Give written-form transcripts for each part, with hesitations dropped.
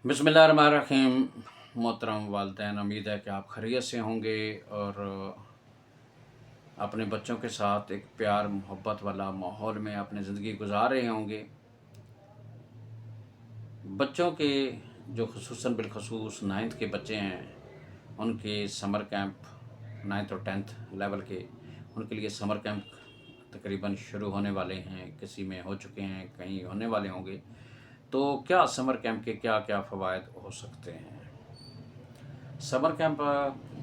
बिस्मिल्लाहिर्रहमानिर्रहीम। मोहतरम वालिदैन, उम्मीद है कि आप खैरियत से होंगे और अपने बच्चों के साथ एक प्यार मोहब्बत वाला माहौल में अपनी ज़िंदगी गुजार रहे होंगे। बच्चों के जो खुसूसन बिलखसूस नाइन्थ के बच्चे हैं, उनके समर कैंप नाइन्थ और टेंथ लेवल के, उनके लिए समर कैंप तकरीबन शुरू होने वाले हैं। किसी में हो चुके हैं, कहीं होने वाले होंगे। तो क्या समर कैंप के क्या क्या फ़वाइद हो सकते हैं? समर कैंप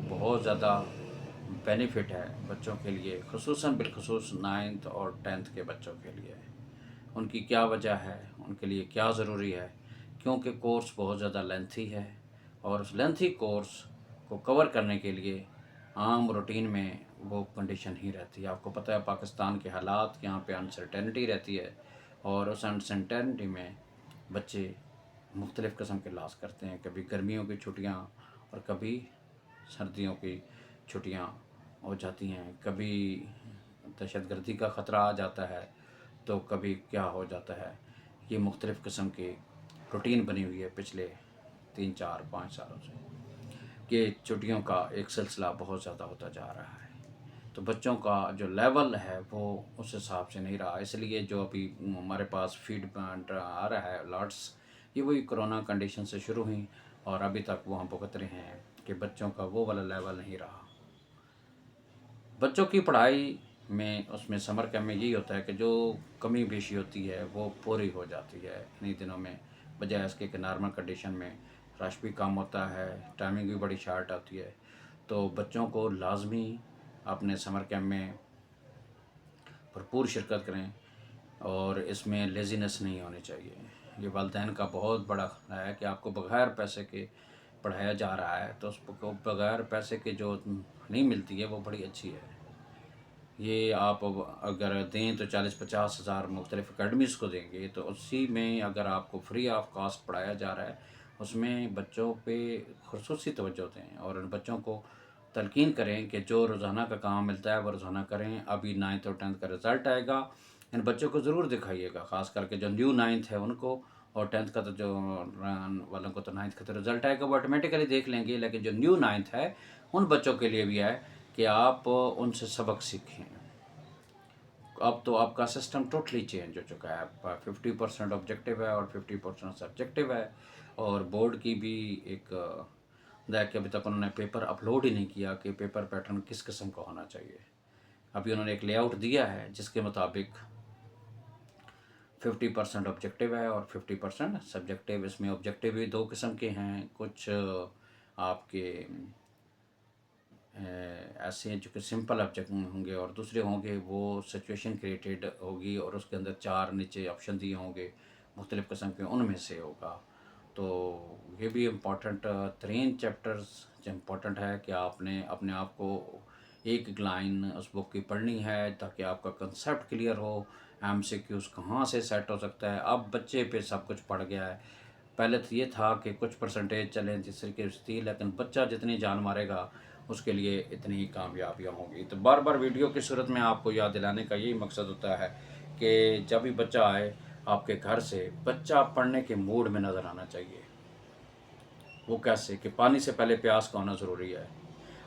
बहुत ज़्यादा बेनिफिट है बच्चों के लिए, खुसूसन बिलखसूस नाइन्थ और टेंथ के बच्चों के लिए। उनकी क्या वजह है, उनके लिए क्या ज़रूरी है? क्योंकि कोर्स बहुत ज़्यादा लेंथी है और उस लेंथी कोर्स को कवर करने के लिए आम रूटीन में वो कंडीशन ही रहती है। आपको पता है पाकिस्तान के हालात, यहाँ पे अनसर्टेनिटी रहती है और उस अनसर्टेनिटी में बच्चे मुख्तलिफ़ किस्म के लास करते हैं। कभी गर्मियों की छुट्टियाँ और कभी सर्दियों की छुट्टियाँ हो जाती हैं, कभी दहशतगर्दी का ख़तरा आ जाता है, तो कभी क्या हो जाता है। ये मुख्तलिफ़ किस्म की रूटीन बनी हुई है पिछले 3 4 5 सालों से कि छुट्टियों का एक सिलसिला बहुत ज़्यादा होता जा रहा है। तो बच्चों का जो लेवल है वो उस हिसाब से नहीं रहा, इसलिए जो अभी हमारे पास फीडबैक आ रहा है अलर्ट्स, ये वही कोरोना कंडीशन से शुरू हुई और अभी तक वो हम भुगत रहे हैं कि बच्चों का वो वाला लेवल नहीं रहा। बच्चों की पढ़ाई में उसमें समर कैंप में यही होता है कि जो कमी बेशी होती है वो पूरी हो जाती है इन्हीं दिनों में, बजाय इसके कि नॉर्मल कंडीशन में रश भी कम होता है, टाइमिंग भी बड़ी शार्ट आती है। तो बच्चों को लाजमी अपने समर कैंप में भरपूर शिरकत करें और इसमें लेज़ीनेस नहीं होनी चाहिए। ये वालिदैन का बहुत बड़ा है कि आपको बग़ैर पैसे के पढ़ाया जा रहा है, तो उसको बग़ैर पैसे के जो नहीं मिलती है वो बड़ी अच्छी है। ये आप अगर दें तो 40-50 हज़ार मुख्तलिफ़ अकेडमीज़ को देंगे, तो उसी में अगर आपको फ्री ऑफ कास्ट पढ़ाया जा रहा है, उसमें बच्चों पे ख़ुसूसी तवज्जो दें और उन बच्चों को तलकीन करें कि जो रोज़ाना का काम मिलता है वो रोज़ाना करें। अभी नाइन्थ और टेंथ का रिज़ल्ट आएगा, इन बच्चों को ज़रूर दिखाइएगा, ख़ास करके जो न्यू नाइन्थ है उनको, और टेंथ का तो जो वालों को तो नाइन्थ का तो रिज़ल्ट आएगा वो ऑटोमेटिकली देख लेंगे, लेकिन जो न्यू नाइन्थ है उन बच्चों के लिए भी है कि आप उनसे सबक सीखें। अब तो आपका सिस्टम टोटली चेंज हो चुका है। आपका 50% ऑब्जेक्टिव है और 50% सब्जेक्टिव है। और बोर्ड की भी एक कि अभी तक उन्होंने पेपर अपलोड ही नहीं किया कि पेपर पैटर्न किस किस्म का होना चाहिए। अभी उन्होंने एक लेआउट दिया है जिसके मुताबिक 50% ऑब्जेक्टिव है और 50% सब्जेक्टिव। इसमें ऑब्जेक्टिव भी दो किस्म के हैं, कुछ आपके ऐसे जो कि सिंपल ऑब्जेक्ट होंगे और दूसरे होंगे वो सिचुएशन क्रिएटेड होगी और उसके अंदर 4 नीचे ऑप्शन दिए होंगे मुख्तलिफ़ किस्म के, उनमें से होगा। तो ये भी इम्पॉर्टेंट तरीन चैप्टर्स जो इम्पॉर्टेंट है कि आपने अपने आप को एक लाइन उस बुक की पढ़नी है ताकि आपका कंसेप्ट क्लियर हो। एमसीक्यूज़ कहाँ से सेट हो सकता है, अब बच्चे पे सब कुछ पड़ गया है। पहले तो ये था कि कुछ परसेंटेज चलें जिस तरीके से थी, लेकिन बच्चा जितनी जान मारेगा उसके लिए इतनी ही कामयाबियाँ होंगी। तो बार बार वीडियो की सूरत में आपको याद दिलाने का यही मकसद होता है कि जब भी बच्चा आए आपके घर से, बच्चा पढ़ने के मूड में नज़र आना चाहिए। वो कैसे कि पानी से पहले प्यास का होना ज़रूरी है।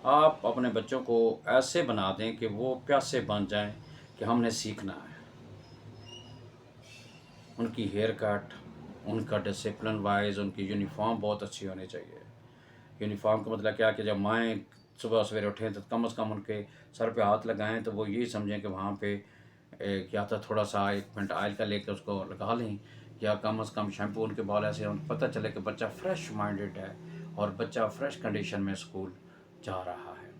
आप अपने बच्चों को ऐसे बना दें कि वो प्यासे बन जाएं कि हमने सीखना है। उनकी हेयर कट, उनका डिसिप्लिन वाइज उनकी यूनिफॉर्म बहुत अच्छी होनी चाहिए। यूनिफॉर्म का मतलब क्या कि जब माएँ सुबह सवेरे उठें तो कम से कम उनके सर पे हाथ लगाएं तो वो ये समझें कि वहाँ पे क्या था, थोड़ा सा 1 मिनट ऑयल का लेके उसको लगा लें, या कम से कम शैम्पू उनके बाल ऐसे उनको पता चले कि बच्चा फ्रेश माइंडेड है और बच्चा फ्रेश कंडीशन में स्कूल जा रहा है।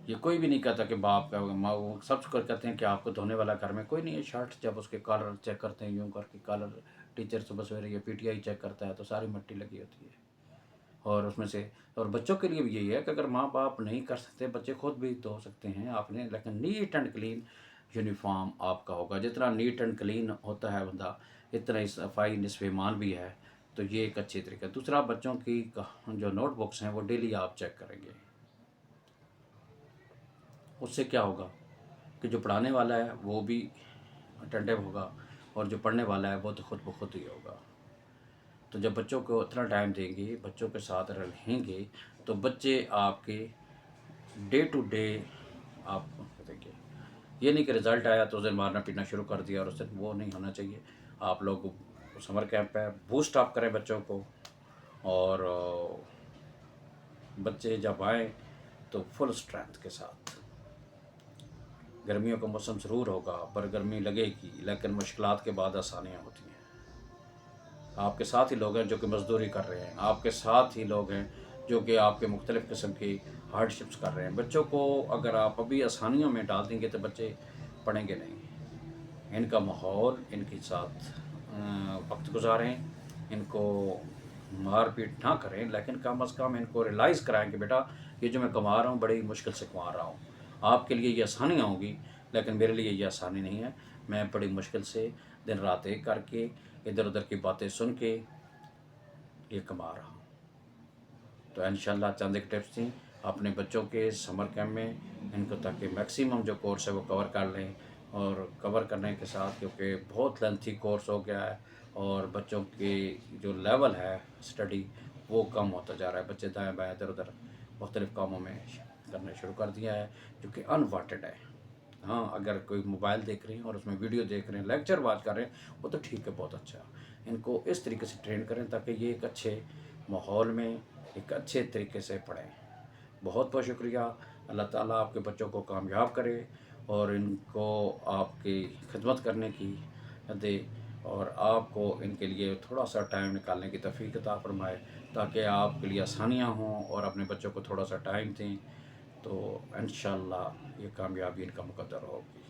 ये कोई भी नहीं कहता कि बाप का माँ, वो सब कहते हैं कि आपको धोने वाला घर में कोई नहीं है। शर्ट जब उसके कॉलर चेक करते हैं यूँ करके, कॉलर टीचर सुबह सवेरे या पीटीआई चेक करता है तो सारी मिट्टी लगी होती है। और उसमें से, और बच्चों के लिए भी यही है कि अगर माँ बाप नहीं कर सकते, बच्चे खुद भी धो सकते हैं आपने, लेकिन नीट एंड क्लीन यूनिफॉर्म आपका होगा। जितना नीट एंड क्लीन होता है बंदा, इतना ही सफाई निस्फ़ ईमान भी है। तो ये एक अच्छी तरीका। दूसरा, बच्चों की जो नोटबुक्स हैं वो डेली आप चेक करेंगे। उससे क्या होगा कि जो पढ़ाने वाला है वो भी अटेंटिव होगा और जो पढ़ने वाला है वो तो खुद ब खुद ही होगा। تو جب بچوں کو اتنا ٹائم دیں گے، بچوں کے ساتھ رہیں گے، تو بچے آپ کے ڈے ٹو ڈے آپ دیکھیں، یہ نہیں کہ رزلٹ آیا تو اس دن مارنا پیٹنا شروع کر دیا، اور اس دن وہ نہیں ہونا چاہیے۔ آپ لوگ سمر کیمپ پہ بوسٹ اپ کریں بچوں کو، اور بچے جب آئیں تو فل اسٹرینتھ کے ساتھ۔ گرمیوں کا موسم ضرور ہوگا، پر گرمی لگے گی، لیکن مشکلات کے بعد آسانیاں ہوتی ہیں۔ آپ کے ساتھ ہی لوگ ہیں جو کہ مزدوری کر رہے ہیں، آپ کے ساتھ ہی لوگ ہیں جو کہ آپ کے مختلف قسم کی ہارڈ شپس کر رہے ہیں۔ بچوں کو اگر آپ ابھی آسانیوں میں ڈال دیں گے تو بچے پڑھیں گے نہیں۔ ان کا ماحول، ان کے ساتھ وقت گزاریں، ان کو مار پیٹ نہ کریں، لیکن کم از کم ان کو ریلائز کرائیں کہ بیٹا یہ جو میں کما رہا ہوں بڑی مشکل سے کما رہا ہوں، آپ کے لیے یہ آسانیاں ہوں گی لیکن میرے لیے یہ آسانی نہیں ہے، میں بڑی مشکل سے دن رات ایک کر کے ادھر ادھر کی باتیں سن کے یہ کما رہا ہوں۔ تو انشاءاللہ چند ایک ٹپس تھیں اپنے بچوں کے سمر کیمپ میں، ان کو تاکہ میکسیمم جو کورس ہے وہ کور کر لیں، اور کور کرنے کے ساتھ کیونکہ بہت لینتھی کورس ہو گیا ہے اور بچوں کی جو لیول ہے اسٹڈی وہ کم ہوتا جا رہا ہے، بچے دائیں بائیں ادھر ادھر مختلف کاموں میں کرنا شروع کر دیا ہے جو کہ انوانٹیڈ ہے۔ ہاں اگر کوئی موبائل دیکھ رہے ہیں اور اس میں ویڈیو دیکھ رہے ہیں، لیکچر واچ کر رہے ہیں، وہ تو ٹھیک ہے، بہت اچھا۔ ان کو اس طریقے سے ٹرین کریں تاکہ یہ ایک اچھے ماحول میں ایک اچھے طریقے سے پڑھیں۔ بہت بہت شکریہ۔ اللہ تعالیٰ آپ کے بچوں کو کامیاب کرے اور ان کو آپ کی خدمت کرنے کی دے، اور آپ کو ان کے لیے تھوڑا سا ٹائم نکالنے کی توفیق عطا فرمائے تاکہ آپ کے لیے آسانیاں ہوں اور اپنے بچوں کو تھوڑا سا ٹائم دیں، تو انشاءاللہ یہ کامیابی ان کا مقدر ہوگی۔